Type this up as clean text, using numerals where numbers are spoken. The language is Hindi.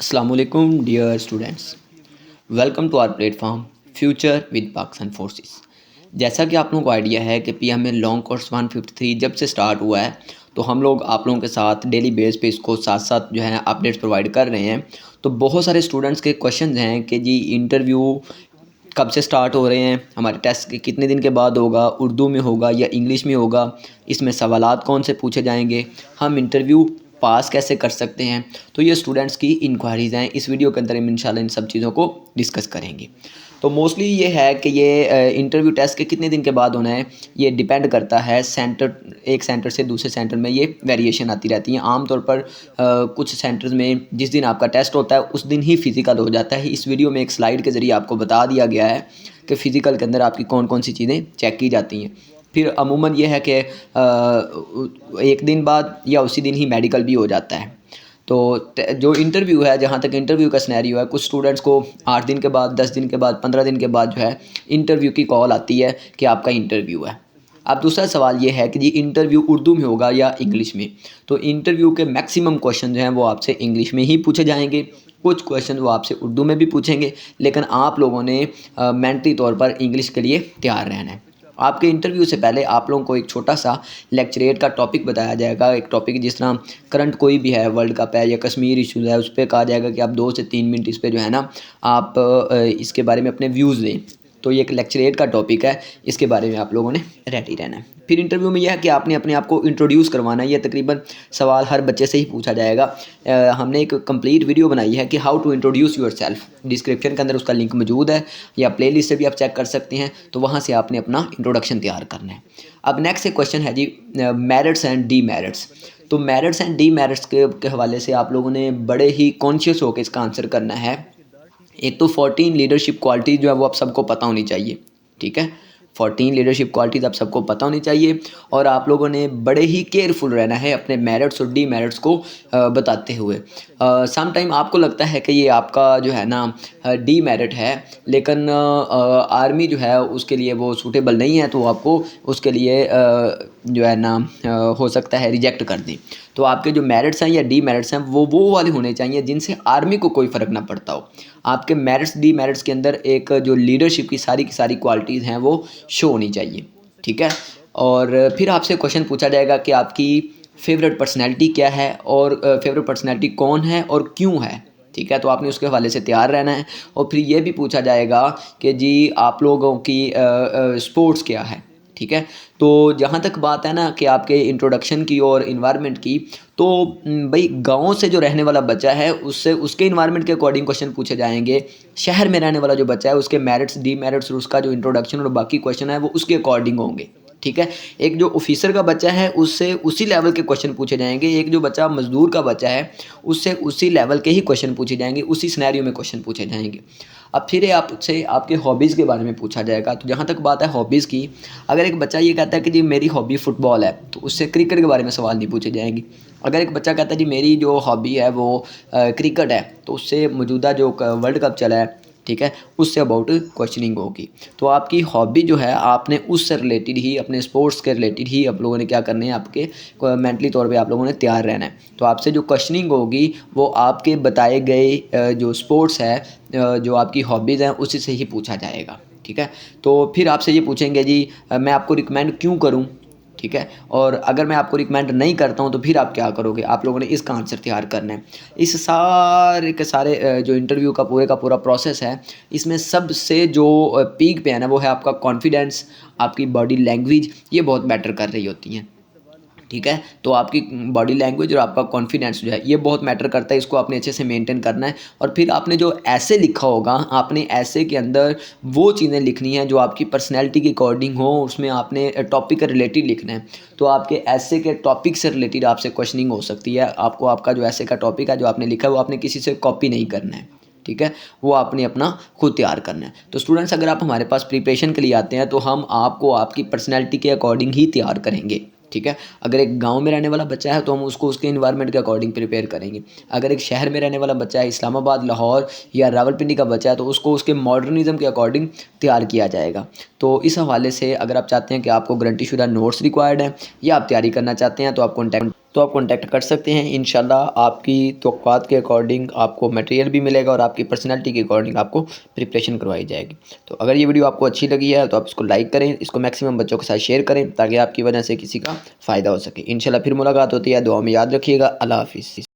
Assalamualaikum dear students, welcome to our platform future with Pakistan forces. जैसा कि आप लोगों को आइडिया है कि पीएमए लॉन्ग कोर्स 153 जब से स्टार्ट हुआ है तो हम लोग आप लोगों के साथ डेली बेस पे इसको साथ साथ जो है अपडेट्स प्रोवाइड कर रहे हैं। तो बहुत सारे स्टूडेंट्स के क्वेश्चन हैं कि जी इंटरव्यू कब से स्टार्ट हो रहे हैं, हमारे टेस्ट के कितने दिन के बाद होगा, उर्दू में होगा या इंग्लिश में होगा, इसमें सवालात कौन से पूछे जाएंगे, हम इंटरव्यू पास कैसे कर सकते हैं। तो ये स्टूडेंट्स की इंक्वायरीज़ हैं। इस वीडियो के अंदर हम इंशाल्लाह इन सब चीज़ों को डिस्कस करेंगे। तो मोस्टली ये है कि ये इंटरव्यू टेस्ट के कितने दिन के बाद होना है, ये डिपेंड करता है सेंटर, एक सेंटर से दूसरे सेंटर में ये वेरिएशन आती रहती है। आमतौर पर कुछ सेंटर्स में जिस दिन आपका टेस्ट होता है उस दिन ही फिज़िकल हो जाता है। इस वीडियो में एक स्लाइड के ज़रिए आपको बता दिया गया है कि फ़िज़िकल के अंदर आपकी कौन कौन सी चीज़ें चेक की जाती हैं। फिर अमूमन ये है कि एक दिन बाद या उसी दिन ही मेडिकल भी हो जाता है। तो जो इंटरव्यू है, जहाँ तक इंटरव्यू का सिनेरियो है, कुछ स्टूडेंट्स को 8 दिन के बाद, 10 दिन के बाद, 15 दिन के बाद जो है इंटरव्यू की कॉल आती है कि आपका इंटरव्यू है। अब दूसरा सवाल ये है कि जी इंटरव्यू उर्दू में होगा या इंग्लिश में। तो इंटरव्यू के मैक्सिमम क्वेश्चन जो हैं वो आपसे इंग्लिश में ही पूछे जाएंगे, कुछ क्वेश्चन वो आपसे उर्दू में भी पूछेंगे, लेकिन आप लोगों ने मेंटली तौर पर इंग्लिश के लिए तैयार रहना है। आपके इंटरव्यू से पहले आप लोगों को एक छोटा सा लेक्चरेट का टॉपिक बताया जाएगा। एक टॉपिक जिस तरह करंट कोई भी है, वर्ल्ड कप है या कश्मीर इशूज़ है, उस पर कहा जाएगा कि आप 2 से 3 मिनट इस पे जो है ना आप इसके बारे में अपने व्यूज़ दें। तो ये एक लेक्चरेट का टॉपिक है, इसके बारे में आप लोगों ने रेडी रहना है। फिर इंटरव्यू में यह है कि आपने अपने आप को इंट्रोड्यूस करवाना है। ये तकरीबन सवाल हर बच्चे से ही पूछा जाएगा। हमने एक कंप्लीट वीडियो बनाई है कि how to introduce yourself. Description के अंदर उसका लिंक मौजूद है या प्लेलिस्ट से भी आप चेक कर सकते हैं। तो वहाँ से आपने अपना इंट्रोडक्शन तैयार करना है। अब नेक्स्ट एक क्वेश्चन है जी मेरिट्स एंड डी मेरिट्स। तो मेरिट्स एंड डी मेरिट्स के हवाले से आप लोगों ने बड़े ही कॉन्शियस होकर इसका आंसर करना है। एक तो 14 लीडरशिप क्वालिटी जो है वो आप सबको पता होनी चाहिए, ठीक है। 14 लीडरशिप क्वालिटीज़ आप सबको पता होनी चाहिए और आप लोगों ने बड़े ही केयरफुल रहना है अपने मेरिट्स और डी मेरिट्स को बताते हुए। सम टाइम आपको लगता है कि ये आपका जो है ना डी मेरिट है, लेकिन आर्मी जो है उसके लिए वो सूटेबल नहीं है, तो आपको उसके लिए जो है ना हो सकता है रिजेक्ट कर दें। तो आपके जो मेरिट्स हैं या डी मेरिट्स हैं वो वाले होने चाहिए जिनसे आर्मी को कोई फ़र्क ना पड़ता हो। आपके मेरिट्स डी मेरिट्स के अंदर एक जो लीडरशिप की सारी क्वालिटीज़ हैं वो शो होनी चाहिए, ठीक है। और फिर आपसे क्वेश्चन पूछा जाएगा कि आपकी फेवरेट पर्सनैलिटी क्या है और फेवरेट पर्सनैलिटी कौन है और क्यों है, ठीक है। तो आपने उसके हवाले से तैयार रहना है। और फिर ये भी पूछा जाएगा कि जी आप लोगों की स्पोर्ट्स क्या है, ठीक है। तो जहाँ तक बात है ना कि आपके इंट्रोडक्शन की और इन्वायरमेंट की, तो भाई गाँव से जो रहने वाला बच्चा है उससे उसके इन्वायरमेंट के अकॉर्डिंग क्वेश्चन पूछे जाएंगे। शहर में रहने वाला जो बच्चा है उसके मेरिट्स डी मेरिट्स और उसका जो इंट्रोडक्शन और बाकी क्वेश्चन है वो उसके अकॉर्डिंग होंगे, ठीक है। एक जो ऑफिसर का बच्चा है उससे उसी लेवल के क्वेश्चन पूछे जाएंगे, एक जो बच्चा मजदूर का बच्चा है उससे उसी लेवल के ही क्वेश्चन पूछे जाएंगे, उसी सिनेरियो में क्वेश्चन पूछे जाएंगे। अब फिर आपसे आपके हॉबीज़ के बारे में पूछा जाएगा। तो जहाँ तक बात है हॉबीज़ की, अगर एक बच्चा ये कहता है कि जी मेरी हॉबी फुटबॉल है, तो उससे क्रिकेट के बारे में सवाल नहीं पूछे जाएंगे। अगर एक बच्चा कहता है जी मेरी जो हॉबी है वो क्रिकेट है, तो उससे मौजूदा जो वर्ल्ड कप चला है, ठीक है, उससे अबाउट क्वेश्चनिंग होगी। तो आपकी हॉबी जो है आपने उससे रिलेटेड ही, अपने स्पोर्ट्स के रिलेटेड ही आप लोगों ने क्या करने हैं, आपके मेंटली तौर पे आप लोगों ने तैयार रहना है। तो आपसे जो क्वेश्चनिंग होगी वो आपके बताए गए जो स्पोर्ट्स है, जो आपकी हॉबीज़ हैं उसी से ही पूछा जाएगा, ठीक है। तो फिर आपसे ये पूछेंगे जी मैं आपको रिकमेंड क्यों करूँ, ठीक है, और अगर मैं आपको रिकमेंड नहीं करता हूँ तो फिर आप क्या करोगे। आप लोगों ने इसका आंसर तैयार करना है। इस सारे के सारे जो इंटरव्यू का पूरा प्रोसेस है, इसमें सबसे जो पीक पे है ना वो है आपका कॉन्फिडेंस, आपकी बॉडी लैंग्वेज, ये बहुत मैटर कर रही होती हैं, ठीक है। तो आपकी बॉडी लैंग्वेज और आपका कॉन्फिडेंस जो है ये बहुत मैटर करता है, इसको आपने अच्छे से मेंटेन करना है। और फिर आपने जो ऐसे लिखा होगा, आपने ऐसे के अंदर वो चीज़ें लिखनी है जो आपकी पर्सनैलिटी के अकॉर्डिंग हो, उसमें आपने टॉपिक के रिलेटेड लिखना है। तो आपके ऐसे के टॉपिक से रिलेटेड आपसे क्वेश्चनिंग हो सकती है। आपको आपका जो ऐसे का टॉपिक है जो आपने लिखा है वो आपने किसी से कॉपी नहीं करना है, ठीक है, वो आपने अपना खुद तैयार करना है। तो स्टूडेंट्स अगर आप हमारे पास प्रिपरेशन के लिए आते हैं तो हम आपको आपकी पर्सनैलिटी के अकॉर्डिंग ही तैयार करेंगे, ठीक है। अगर एक गांव में रहने वाला बच्चा है तो हम उसको उसके इन्वायरमेंट के अकॉर्डिंग प्रिपेयर करेंगे। अगर एक शहर में रहने वाला बच्चा है, इस्लामाबाद, लाहौर या रावलपिंडी का बच्चा है, तो उसको उसके मॉडर्निज्म के अकॉर्डिंग तैयार किया जाएगा। तो इस हवाले से अगर आप चाहते हैं कि आपको गारंटी शुदा नोट्स रिक्वायर्ड हैं या आप तैयारी करना चाहते हैं तो आप कॉन्टैक्ट तो आप कॉन्टैक्ट कर सकते हैं। इंशाल्लाह आपकी तवक्कुआत के अकॉर्डिंग आपको मटेरियल भी मिलेगा और आपकी पर्सनैलिटी के अकॉर्डिंग आपको प्रिपरेशन करवाई जाएगी। तो अगर ये वीडियो आपको अच्छी लगी है तो आप इसको लाइक करें, इसको मैक्सिमम बच्चों के साथ शेयर करें ताकि आपकी वजह से किसी का फ़ायदा हो सके। इंशाल्लाह फिर मुलाकात होती है, दुआ में याद रखिएगा। अल्लाह हाफ़िज़।